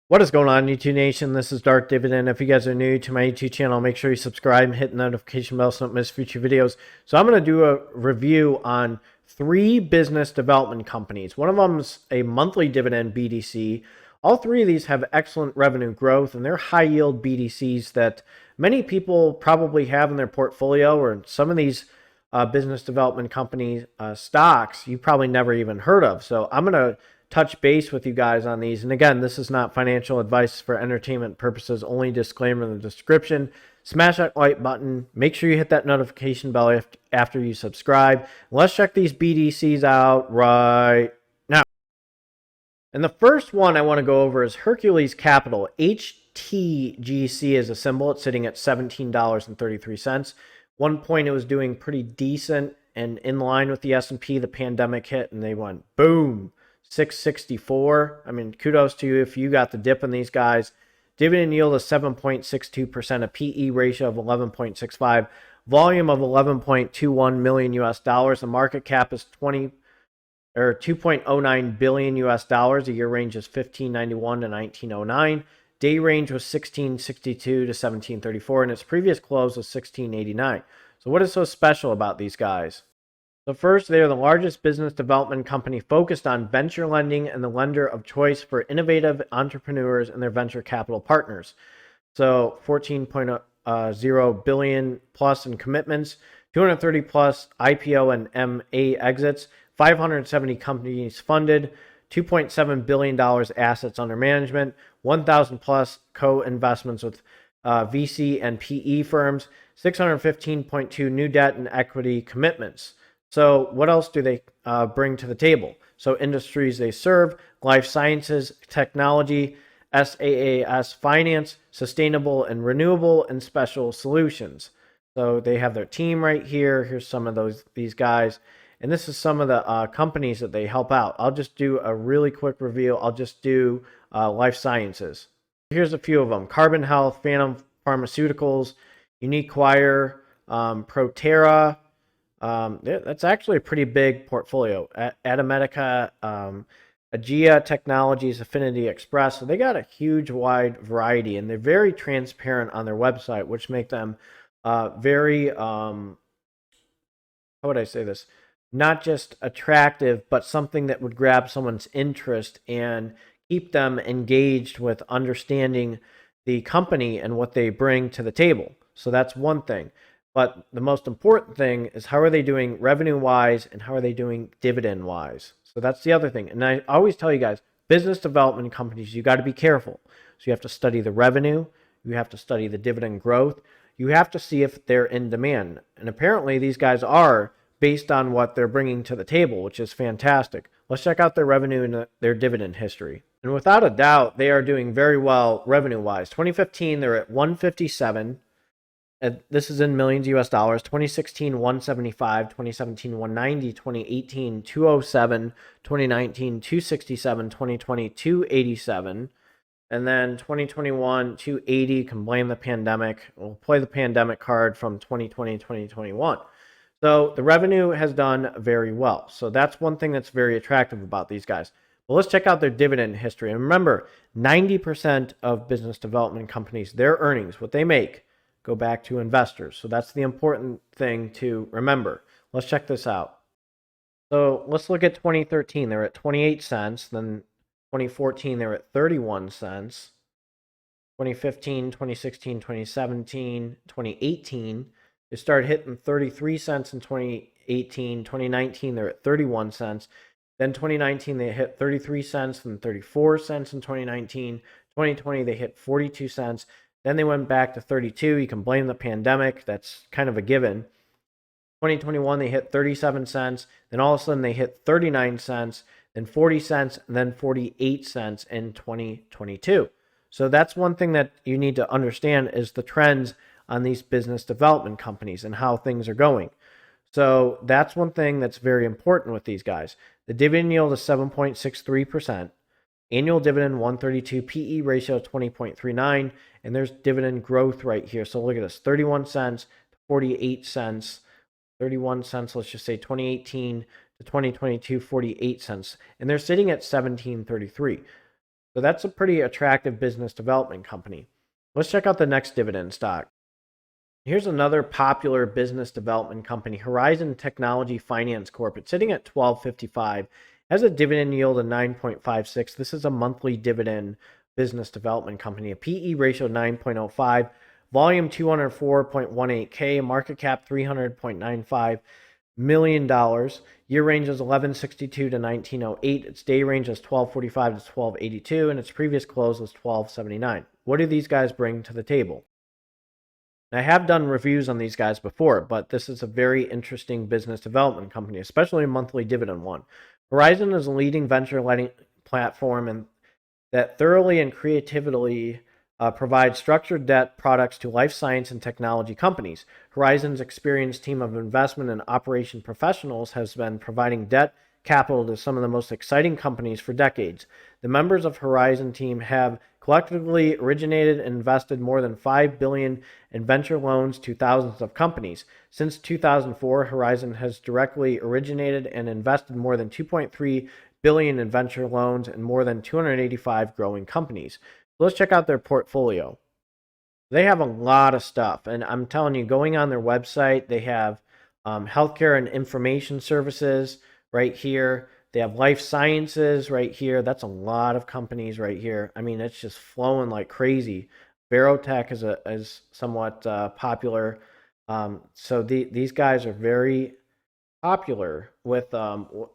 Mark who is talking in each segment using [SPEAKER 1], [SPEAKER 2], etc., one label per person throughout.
[SPEAKER 1] What is going on, YouTube Nation? This is Dark Dividend. If you guys are new to my YouTube channel, make sure you subscribe and hit the notification bell so you don't miss future videos. So I'm going to do a review on 3 business development companies. One of them is a monthly dividend BDC. All 3 of these have excellent revenue growth, and they're high yield BDCs that many people probably have in their portfolio, or some of these business development company stocks you probably never even heard of. So I'm going to touch base with you guys on these. And again, this is not financial advice for entertainment purposes, only disclaimer in the description. Smash that like button. Make sure you hit that notification bell after you subscribe. Let's check these BDCs out right now. And the first one I want to go over is Hercules Capital. HTGC is a symbol. It's sitting at $17.33. One point it was doing pretty decent and in line with the S&P. The pandemic hit and they went boom. 664. I mean, kudos to you if you got the dip in these guys. Dividend yield is 7.62%, a PE ratio of 11.65, volume of 11.21 million US dollars. The market cap is 2.09 billion US dollars. The year range is 1591 to 1909. Day range was 1662 to 1734, and its previous close was 1689. So what is so special about these guys? So first, they are the largest business development company focused on venture lending and the lender of choice for innovative entrepreneurs and their venture capital partners. So 14.0 billion plus in commitments, 230 plus IPO and MA exits, 570 companies funded, $2.7 billion assets under management, 1,000 plus co-investments with VC and PE firms, 615.2 new debt and equity commitments. So what else do they bring to the table? So industries they serve: life sciences, technology, SaaS, finance, sustainable and renewable, and special solutions. So they have their team right here. Here's some of these guys. And this is some of the companies that they help out. I'll just do a really quick review. I'll just do life sciences. Here's a few of them: Carbon Health, Phantom Pharmaceuticals, Unique Wire, Proterra. That's actually a pretty big portfolio. Atomedica, Agea Technologies, Affinity Express. So they got a huge wide variety, and they're very transparent on their website, which make them very, how would I say this? Not just attractive, but something that would grab someone's interest and keep them engaged with understanding the company and what they bring to the table. So that's one thing. But the most important thing is, how are they doing revenue-wise and how are they doing dividend-wise? So that's the other thing. And I always tell you guys, business development companies, you got to be careful. So you have to study the revenue. You have to study the dividend growth. You have to see if they're in demand. And apparently these guys are, based on what they're bringing to the table, which is fantastic. Let's check out their revenue and their dividend history. And without a doubt, they are doing very well revenue-wise. 2015, they're at 157. This is in millions US dollars. 2016, 175, 2017, 190, 2018, 207, 2019, 267, 2020, 287, and then 2021, 280. Can blame the pandemic. We'll play the pandemic card from 2020, 2021. So the revenue has done very well. So that's one thing that's very attractive about these guys. Well, let's check out their dividend history. And remember, 90% of business development companies, their earnings, what they make, go back to investors. So that's the important thing to remember. Let's check this out. So let's look at 2013. They're at 28 cents. Then 2014, they're at 31 cents. 2015, 2016, 2017, 2018, they started hitting 33 cents in 2018. 2019, they're at 31 cents. Then 2019, they hit 33 cents, then 34 cents in 2019. 2020, they hit 42 cents. Then they went back to 32. You can blame the pandemic. That's kind of a given. 2021, they hit 37 cents. Then all of a sudden, they hit 39 cents, then 40 cents, and then 48 cents in 2022. So that's one thing that you need to understand is the trends on these business development companies and how things are going. So that's one thing that's very important with these guys. The dividend yield is 7.63%. Annual dividend 132, PE ratio 20.39, and there's dividend growth right here. So look at this: 31 cents to 48 cents, 31 cents, let's just say 2018 to 2022, 48 cents, and they're sitting at 17.33. So that's a pretty attractive business development company. Let's check out the next dividend stock. Here's another popular business development company, Horizon Technology Finance Corp. It's sitting at $12.55, has a dividend yield of 9.56. This is a monthly dividend business development company, a PE ratio 9.05, volume 204.18K, market cap $300.95 million. Year range is 1162 to 1908. Its day range is 1245 to 1282, and its previous close was 1279. What do these guys bring to the table? I have done reviews on these guys before, but this is a very interesting business development company, especially a monthly dividend one. Horizon is a leading venture lending platform and that thoroughly and creatively provides structured debt products to life science and technology companies. Horizon's experienced team of investment and operation professionals has been providing debt capital to some of the most exciting companies for decades. The members of Horizon team have collectively originated and invested more than $5 billion in venture loans to thousands of companies. Since 2004, Horizon has directly originated and invested more than $2.3 billion in venture loans and more than 285 growing companies. So let's check out their portfolio. They have a lot of stuff, and I'm telling you, going on their website, they have healthcare and information services right here. They have life sciences right here. That's a lot of companies right here. I mean, it's just flowing like crazy. Barotech is somewhat popular. So these guys are very popular with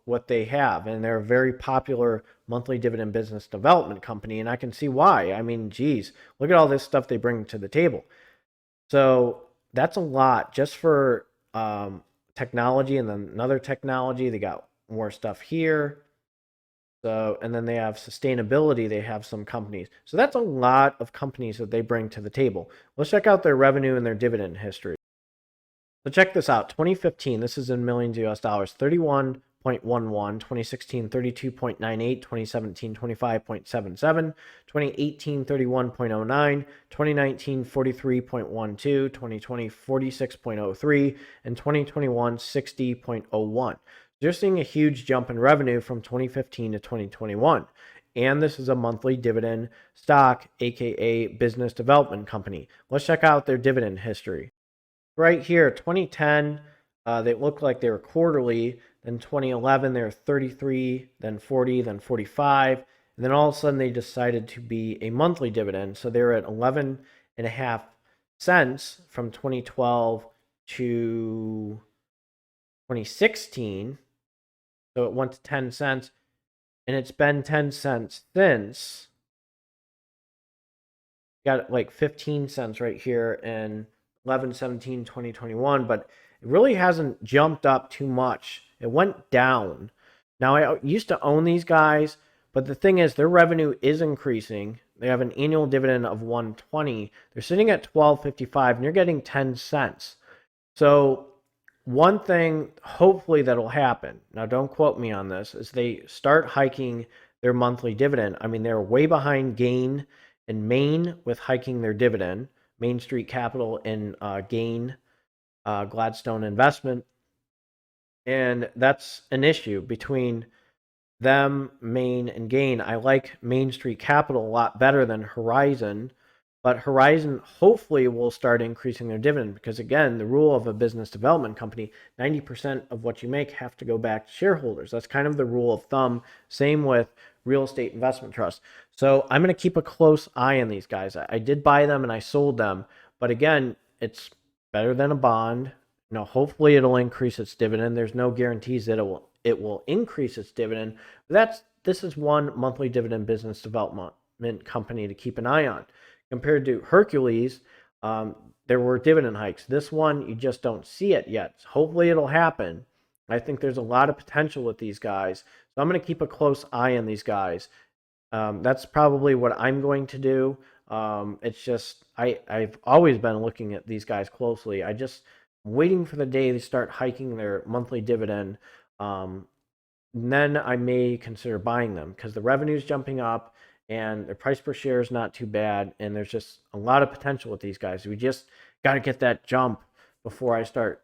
[SPEAKER 1] what they have, and they're a very popular monthly dividend business development company, and I can see why. I mean, geez, look at all this stuff they bring to the table. So that's a lot just for technology, and then another technology. They got more stuff here. So, and then they have sustainability. They have some companies. So that's a lot of companies that they bring to the table. Let's check out their revenue and their dividend history. So check this out. 2015, this is in millions US dollars, 31.11, 2016, 32.98, 2017, 25.77, 2018, 31.09, 2019, 43.12, 2020, 46.03, and 2021, 60.01. You're seeing a huge jump in revenue from 2015 to 2021. And this is a monthly dividend stock, aka business development company. Let's check out their dividend history. Right here, 2010, they looked like they were quarterly. Then 2011, they were 33, then 40, then 45. And then all of a sudden, they decided to be a monthly dividend. So they were at 11.5 cents from 2012 to 2016. So it went to 10 cents, and it's been 10 cents since. Got like 15 cents right here in 11/17/2021, but it really hasn't jumped up too much. It went down. Now, I used to own these guys, but the thing is, their revenue is increasing. They have an annual dividend of 120. They're sitting at 12.55, and you're getting 10 cents. So one thing, hopefully, that'll happen, now don't quote me on this, is they start hiking their monthly dividend. I mean, they're way behind Gain and Main with hiking their dividend. Main Street Capital and Gain, Gladstone Investment. And that's an issue between them, Main, and Gain. I like Main Street Capital a lot better than Horizon. But Horizon hopefully will start increasing their dividend because, again, the rule of a business development company, 90% of what you make have to go back to shareholders. That's kind of the rule of thumb. Same with real estate investment trust. So I'm going to keep a close eye on these guys. I did buy them and I sold them. But again, it's better than a bond. Hopefully it'll increase its dividend. There's no guarantees that it will increase its dividend. But this is one monthly dividend business development company to keep an eye on. Compared to Hercules, there were dividend hikes. This one, you just don't see it yet. Hopefully it'll happen. I think there's a lot of potential with these guys. So I'm going to keep a close eye on these guys. That's probably what I'm going to do. It's just, I've always been looking at these guys closely. I'm waiting for the day they start hiking their monthly dividend. Then I may consider buying them because the revenue is jumping up and their price per share is not too bad. And there's just a lot of potential with these guys. We just got to get that jump before I start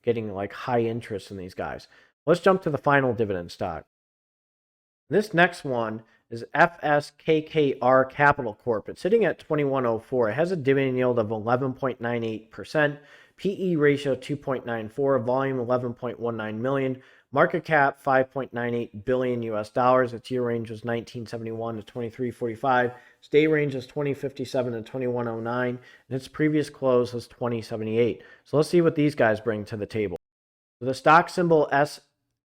[SPEAKER 1] getting like high interest in these guys. Let's jump to the final dividend stock. This next one is FSK Capital Corp. It's sitting at 2104. It has a dividend yield of 11.98%, PE ratio 2.94, volume 11.19 million, market cap 5.98 billion US dollars. Its year range was 1971 to 2345. Its day range is 2057 to 2109, and its previous close was 2078. So let's see what these guys bring to the table. The stock symbol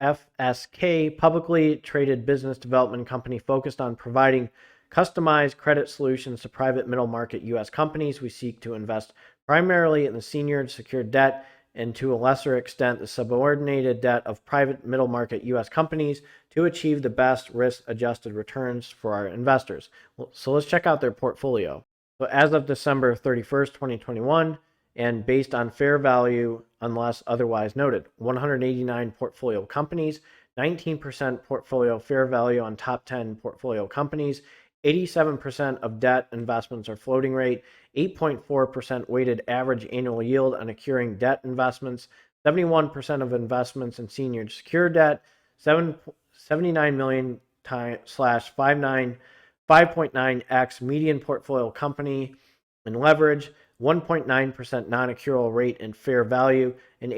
[SPEAKER 1] FSK, publicly traded business development company focused on providing customized credit solutions to private middle market U.S. companies. We seek to invest primarily in the senior secured debt and to a lesser extent the subordinated debt of private middle market U.S. companies to achieve the best risk-adjusted returns for our investors. So let's check out their portfolio. So as of December 31st, 2021, and based on fair value unless otherwise noted, 189 portfolio companies, 19% portfolio fair value on top 10 portfolio companies, 87% of debt investments are floating rate, 8.4% weighted average annual yield on accruing debt investments, 71% of investments in senior secured debt, 79 million slash 5.9x median portfolio company and leverage, 1.9% non-accrual rate and fair value, and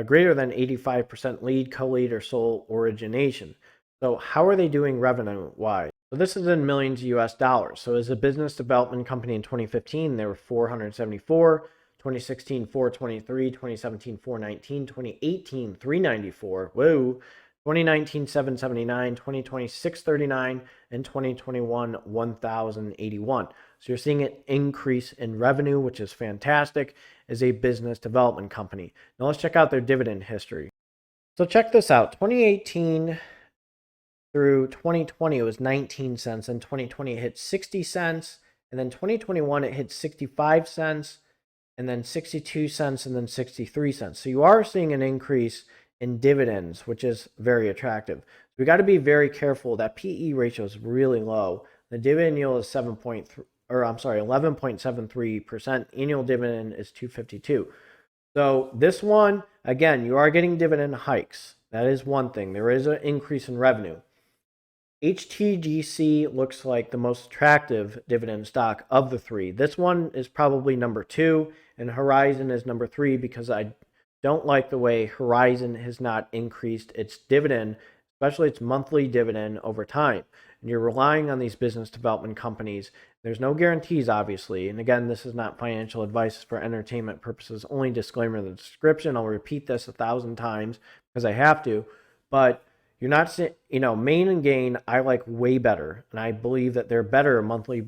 [SPEAKER 1] greater than 85% lead, co-lead, or sole origination. So how are they doing revenue-wise? So this is in millions US dollars. So as a business development company in 2015, they were 474, 2016, 423, 2017, 419, 2018, 394, whoa, 2019, 779, 2020, 639, and 2021, 1,081. So you're seeing an increase in revenue, which is fantastic as a business development company. Now let's check out their dividend history. So check this out. 2018 through 2020, it was 19 cents. In 2020, it hit 60 cents. And then 2021, it hit 65 cents. And then 62 cents. And then 63 cents. So you are seeing an increase in dividends, which is very attractive. We got to be very careful. That PE ratio is really low. The dividend yield is 11.73%. Annual dividend is 252. So this one, again, you are getting dividend hikes. That is one thing. There is an increase in revenue. HTGC looks like the most attractive dividend stock of the three. This one is probably number 2, and Horizon is number 3 because I don't like the way Horizon has not increased its dividend, especially its monthly dividend over time. And you're relying on these business development companies. There's no guarantees, obviously. And again, this is not financial advice for entertainment purposes. Only disclaimer in the description. I'll repeat this 1,000 times because I have to. But you're not, Main and Gain, I like way better. And I believe that they're better monthly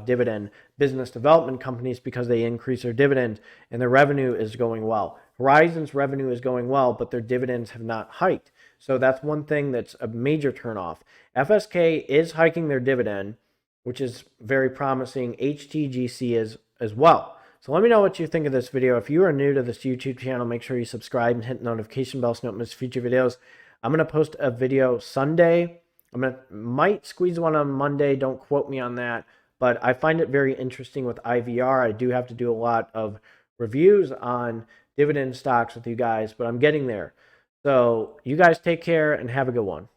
[SPEAKER 1] dividend business development companies because they increase their dividend and their revenue is going well. Horizon's revenue is going well, but their dividends have not hiked. So that's one thing that's a major turnoff. FSK is hiking their dividend, which is very promising. HTGC is as well. So let me know what you think of this video. If you are new to this YouTube channel, make sure you subscribe and hit the notification bell so you don't miss future videos. I'm going to post a video Sunday. Might squeeze one on Monday. Don't quote me on that. But I find it very interesting with IVR. I do have to do a lot of reviews on dividend stocks with you guys, but I'm getting there. So you guys take care and have a good one.